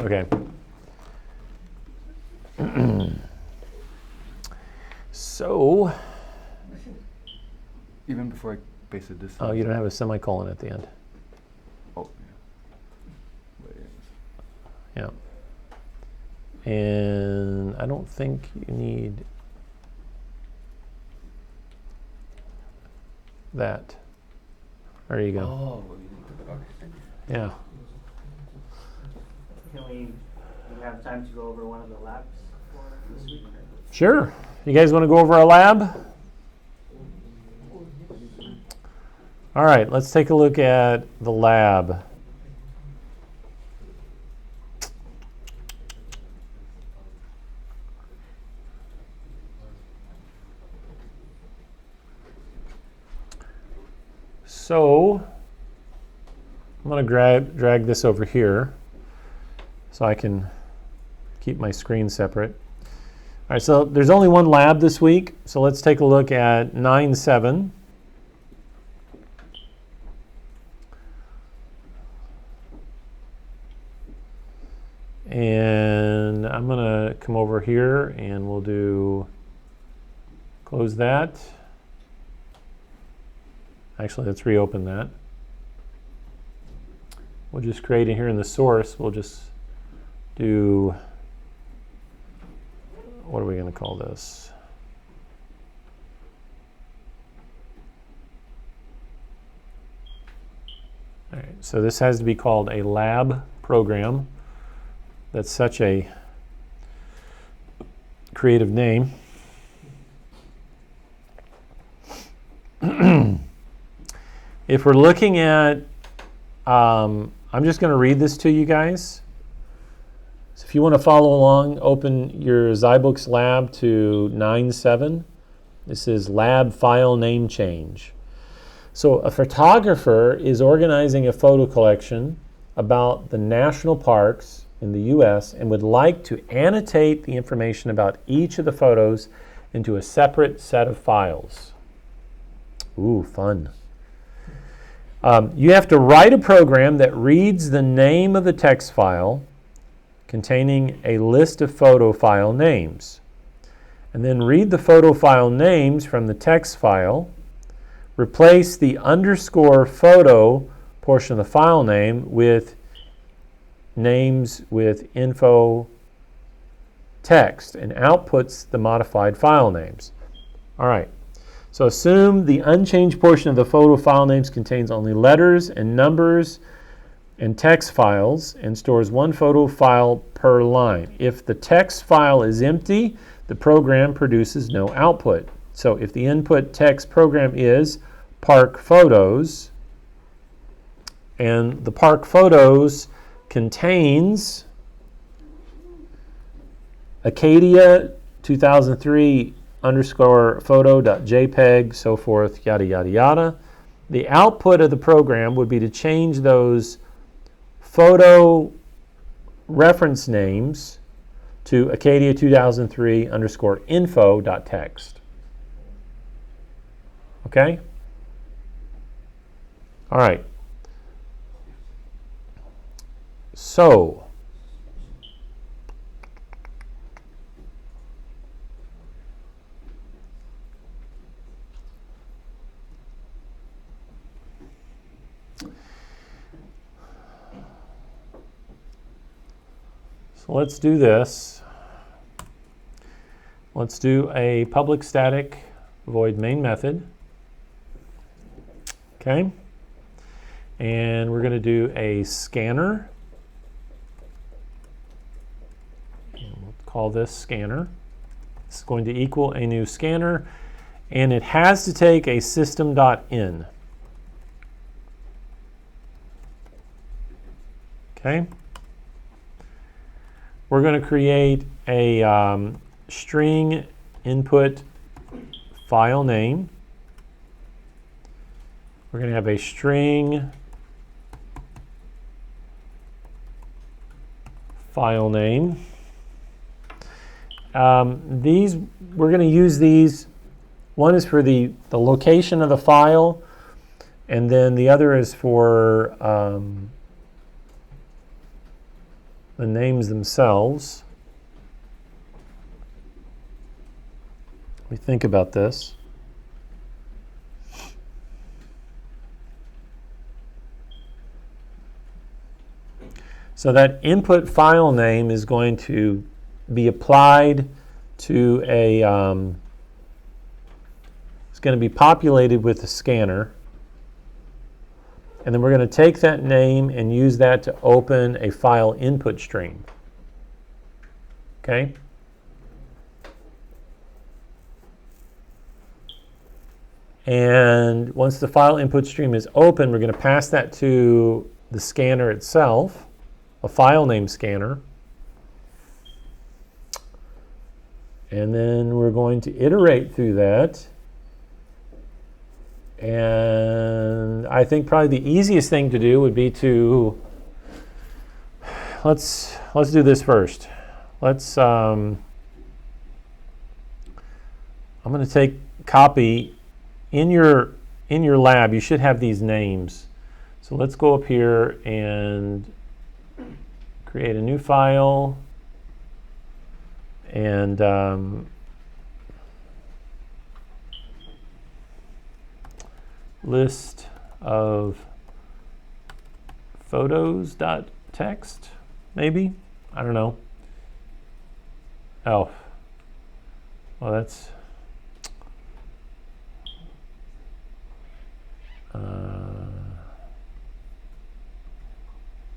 Okay. So, Even before I pasted this. oh, you don't have a semicolon at the end. Oh, yeah. But yes. Yeah. And I don't think you need that. There you go. Oh, okay. Yeah. Can we have time to go over one of the labs for this week? Sure. You guys want to go over our lab? All right, let's take a look at the lab. So I'm going to drag this over here so I can keep my screen separate. All right, so there's only one lab this week, so let's take a look at 9.7. And I'm going to come over here and we'll do, close that. Actually, let's reopen that. We'll just create it here in the source. We'll just do, what are we going to call this? All right, so this has to be called a lab program. That's such a creative name. If we're looking at, I'm just going to read this to you guys. So if you want to follow along, open your Zybooks lab to 9.7. This is lab file name change. So a photographer is organizing a photo collection about the national parks in the US and would like to annotate the information about each of the photos into a separate set of files. Ooh, fun. You have to write a program that reads the name of the text file containing a list of photo file names, and then read the photo file names from the text file, replace the underscore photo portion of the file name with names with info text, and outputs the modified file names. All right. So assume the unchanged portion of the photo file names contains only letters and numbers and text files and stores one photo file per line. If the text file is empty, the program produces no output. So if the input text program is park photos, and the park photos contains Acadia 2003 underscore photo.jpg, so forth, yada, yada, yada. The output of the program would be to change those photo reference names to Acadia 2003 underscore info.txt. Okay? All right. So, let's do this. Let's do a public static void main method. Okay. And we're going to do a scanner. And we'll call this scanner. It's going to equal a new scanner, and it has to take a system.in. Okay. We're going to create a string input file name. We're going to have a string file name. These, we're going to use these. One is for the location of the file, and then the other is for the names themselves. me think about this. So that input file name is going to be applied to a, it's going to be populated with a scanner. And then we're going to take that name and use that to open a file input stream. Okay? And once the file input stream is open, we're going to pass that to the scanner itself, a file name scanner. And then we're going to iterate through that. And I think probably the easiest thing to do would be to, let's do this first. I'm going to take copy in your lab. You should have these names. So let's go up here and create a new file and list of photos.txt, maybe? I don't know. Oh, well, that's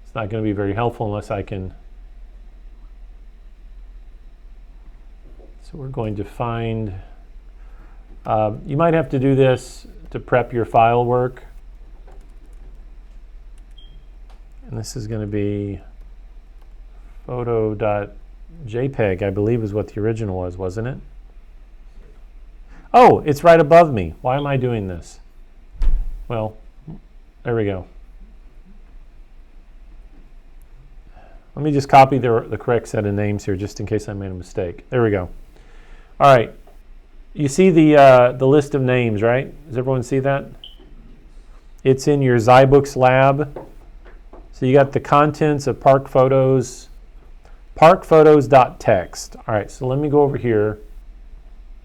it's not going to be very helpful unless I can. So we're going to find, you might have to do this to prep your file work. And this is going to be photo.jpg, I believe is what the original was, wasn't it? Oh, it's right above me. Why am I doing this? Well, there we go. Let me just copy the correct set of names here just in case I made a mistake. There we go. All right. You see the list of names, right? Does everyone see that? It's in your Zybooks lab. So you got the contents of park photos, parkphotos.txt. All right, so let me go over here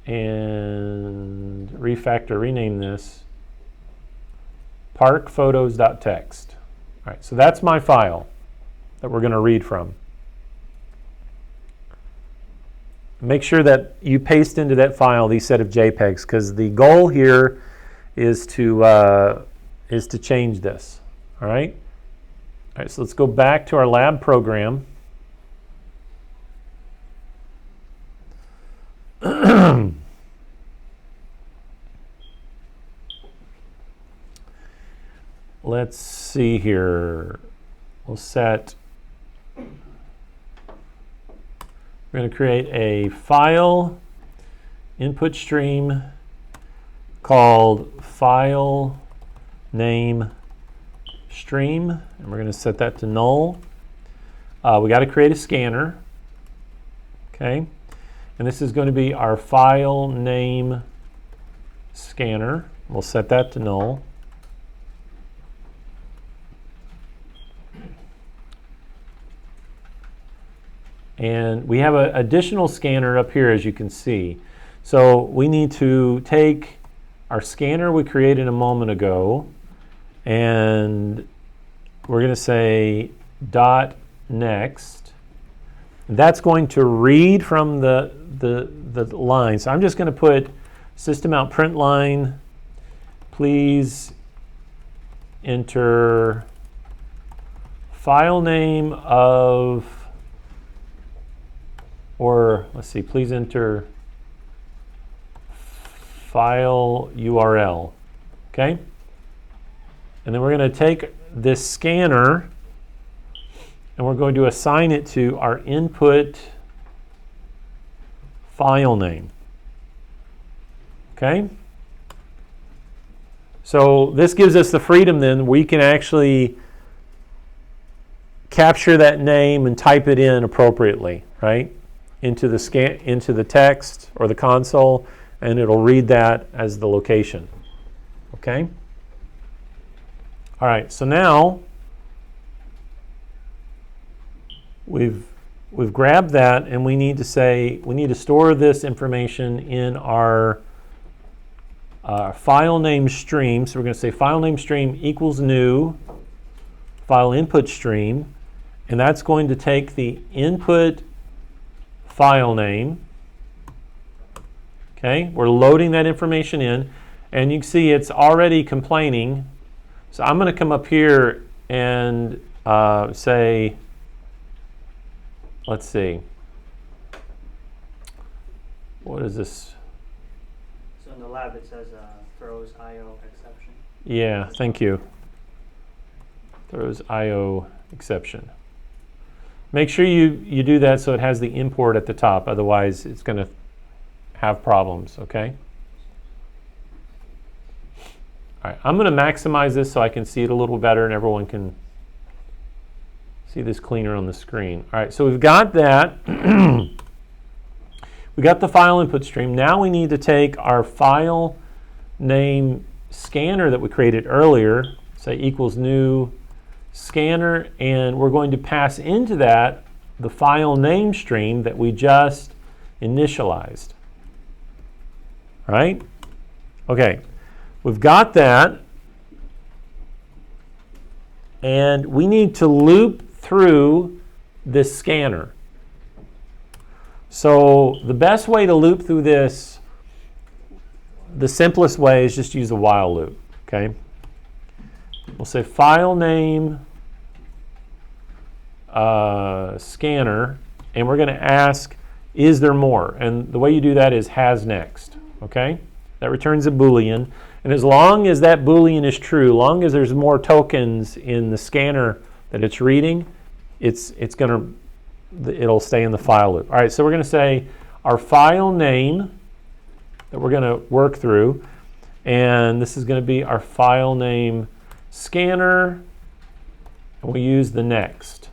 and rename this parkphotos.txt. All right, so that's my file that we're going to read from. Make sure that you paste into that file these set of JPEGs, because the goal here is to change this. All right. All right. So let's go back to our lab program. Let's see here. We'll set. We're going to create a file input stream called file name stream, and we're going to set that to null. We got to create a scanner, okay? And this is going to be our file name scanner. We'll set that to null. And we have an additional scanner up here, as you can see. So we need to take our scanner we created a moment ago, and we're going to say dot next. That's going to read from the line. So I'm just going to put system out print line. Please enter file name of, or let's see, please enter file URL, okay? And then we're going to take this scanner and we're going to assign it to our input file name, okay? So this gives us the freedom then, we can actually capture that name and type it in appropriately, right? Into the text or the console, and it'll read that as the location. Okay? All right, so now we've we've grabbed that, and we need to say, we need to store this information in our file name stream. So we're going to say file name stream equals new file input stream, and that's going to take the input file name. Okay, we're loading that information in, and you can see it's already complaining. So I'm going to come up here and say, let's see, what is this? So in the lab it says throws IO exception. Yeah, thank you. Throws IO exception. Make sure you do that so it has the import at the top, otherwise it's going to have problems, okay? All right, I'm going to maximize this so I can see it a little better and everyone can see this cleaner on the screen. All right, so we've got that. We got the file input stream. Now we need to take our file name scanner that we created earlier, say equals new scanner, and we're going to pass into that the file name stream that we just initialized. Right? Okay, we've got that, and we need to loop through this scanner. So the best way to loop through this, the simplest way, is just use a while loop. Okay, we'll say file name scanner, and we're going to ask, is there more? And the way you do that is has next. Okay, that returns a Boolean, and as long as that Boolean is true, long as there's more tokens in the scanner that it's reading, it'll stay in the file loop. All right, so we're going to say our file name that we're going to work through, and this is going to be our file name scanner, and we use the next.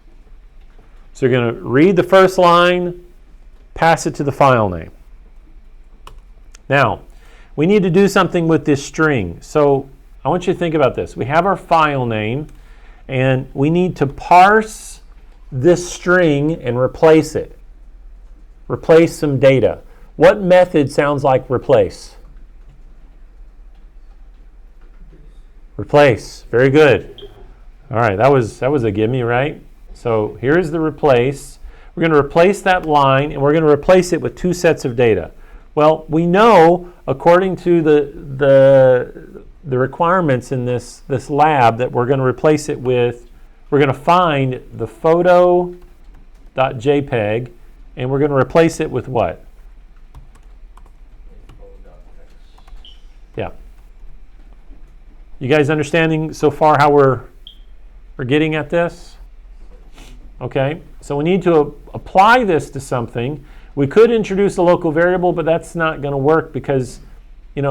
So you're going to read the first line, pass it to the file name. Now, we need to do something with this string. So I want you to think about this. We have our file name, and we need to parse this string and replace it. Replace some data. What method sounds like replace? Replace. Very good. All right, that was a gimme, right? So here's the replace. We're going to replace that line, and we're going to replace it with two sets of data. Well, we know, according to the requirements in this lab, that we're going to replace it with, we're going to find the photo.jpg, and we're going to replace it with what? Yeah. You guys understanding so far how we're getting at this? Okay, so we need to apply this to something. We could introduce a local variable, but that's not going to work because, we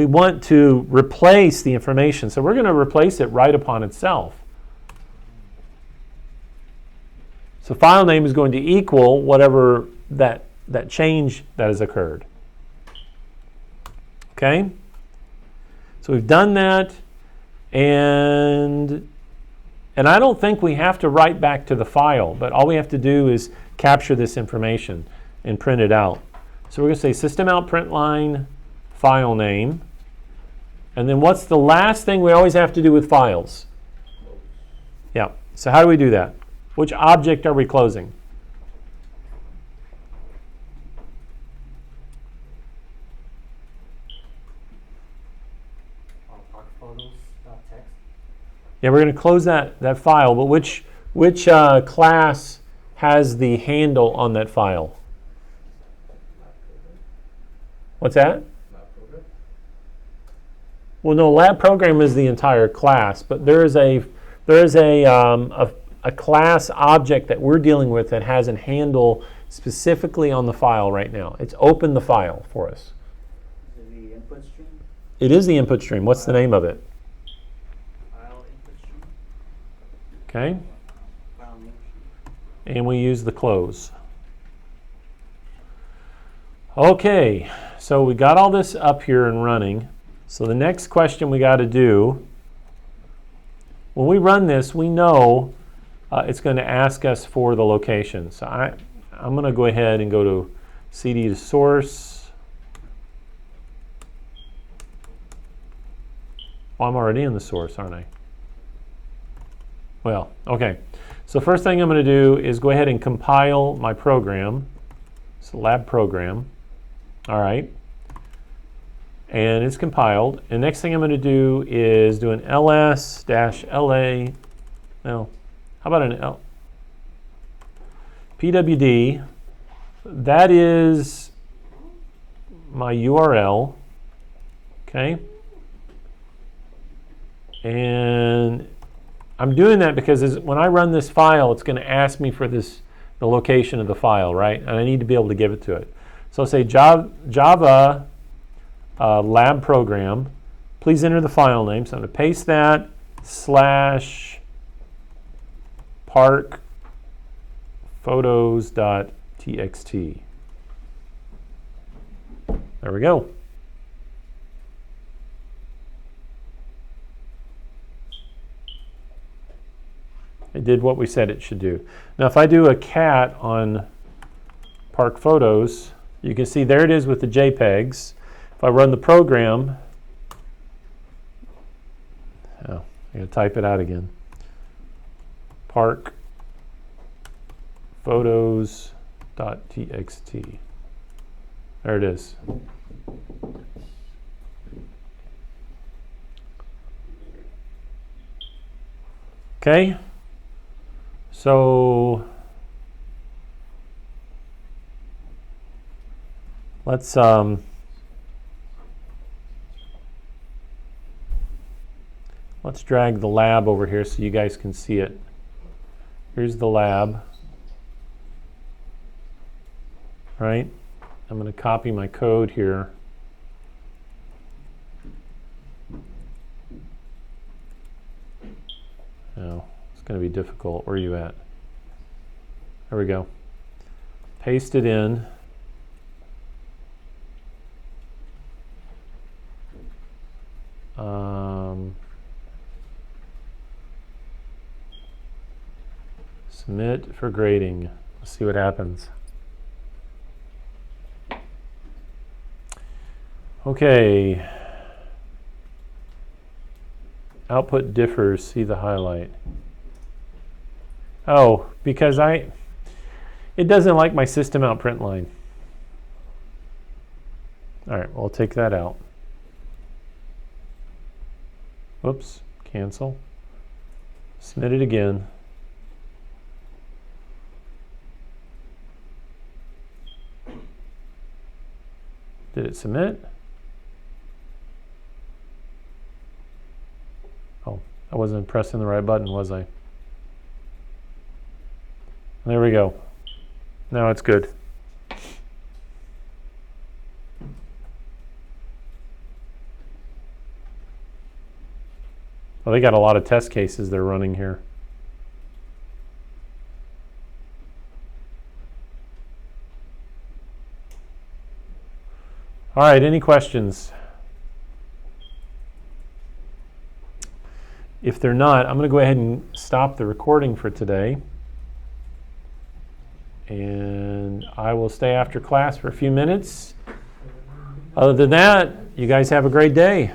want to replace the information. So we're going to replace it right upon itself. So file name is going to equal whatever that change that has occurred. Okay? So we've done that, and I don't think we have to write back to the file, but all we have to do is capture this information and print it out. So we're going to say system out print line file name. And then what's the last thing we always have to do with files? Yeah. So how do we do that? Which object are we closing? Photos.txt. Yeah, we're going to close that file, but which class has the handle on that file? What's that? Well, no, lab program is the entire class, but there is a class object that we're dealing with that has a handle specifically on the file right now. It's opened the file for us. Is it the input stream? It is the input stream. What's the name of it? File input stream? Okay. File name stream. And we use the close. Okay, so we got all this up here and running. So the next question we got to do, when we run this, we know it's going to ask us for the location. So I'm going to go ahead and go to CD to source. Well, I'm already in the source, aren't I? Well, okay. So first thing I'm going to do is go ahead and compile my program. It's a lab program. All right. And it's compiled. And next thing I'm going to do is do an ls-la. Well, how about an pwd? That is my URL. Okay. And I'm doing that because when I run this file, it's going to ask me for the location of the file, right? And I need to be able to give it to it. So I'll say Java lab program. Please enter the file name. So I'm going to paste that /park photos.txt. There we go. It did what we said it should do. Now if I do a cat on Park Photos, you can see there it is with the JPEGs. If I run the program, I'm going to type it out again. Park photos.txt. There it is. Okay. So let's drag the lab over here so you guys can see it. Here's the lab. Right? I'm going to copy my code here. Oh, it's going to be difficult. Where are you at? There we go. Paste it in. Submit for grading. Let's see what happens. Okay. Output differs. See the highlight. Oh, because it doesn't like my system out print line. All right, we'll take that out. Whoops, cancel. Submit it again. Did it submit? Oh, I wasn't pressing the right button, was I? There we go. Now it's good. Well, they got a lot of test cases they're running here. All right, any questions? If they're not, I'm going to go ahead and stop the recording for today. And I will stay after class for a few minutes. Other than that, you guys have a great day.